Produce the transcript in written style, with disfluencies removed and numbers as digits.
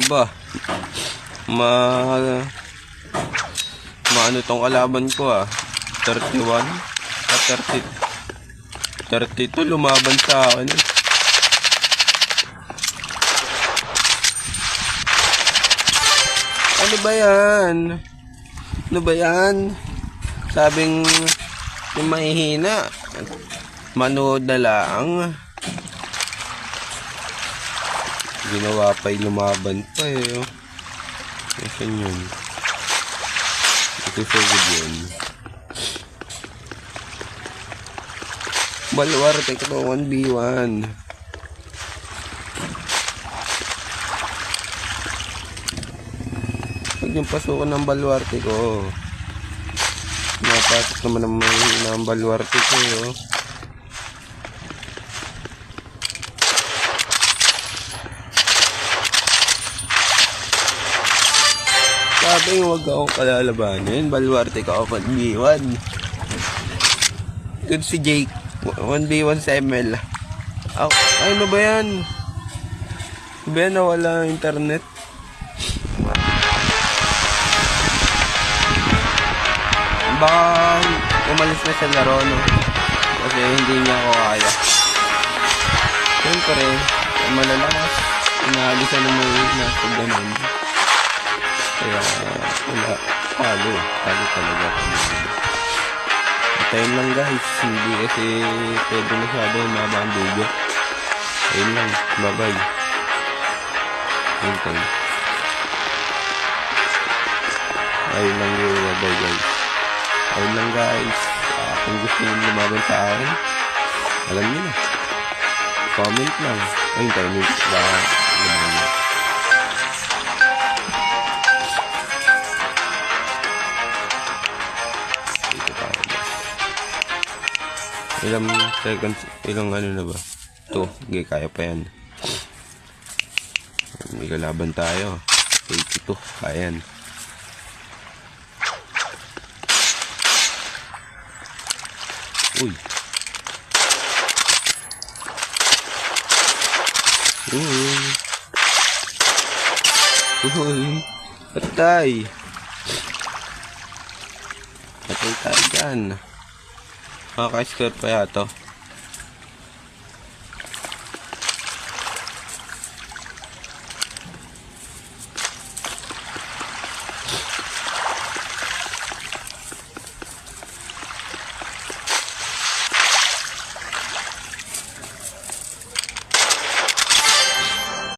Ba, maano tong kalaban ko 31 at 32 lumaban sa akin Ano ba yan? Ano ba yan? Sabing yung mahihina, manood na lang. Ginawa pa'y lumaban pa Nasaan yun? Ito sa yun. Baluarte ko 1v1. Huwag yung pasukan ng baluarte ko. Napasok naman ng baluarte ko Sabi huwag akong kalalabanin. Baluarte ka ako 1v1. Good si Jake 1v1 sa ML. Ay ano ba yan? Ano ba yan? Nawala ang internet. Baka umalis na sa laro kasi hindi niya ako kaya. Siyempre malalakas. Inaalisan na may nasa ganun. Kaya wala. Talo talaga. Tayo lang guys. Hindi kasi pwede masyado mababa ang video. Ayun lang. Bye bye. Ayun lang yung bye bye guys. Ayun lang guys. Kung gusto nyo lumaban sa akin, alam nyo na. Comment lang. Ayun tayo. Baka lumaban na. Ilang seconds, ilang ano na ba? Ito, okay, kaya pa yan. May kalaban tayo. 82, kaya yan. Uy. Patay. Patay tayo dyan. Makaka-score pa yata.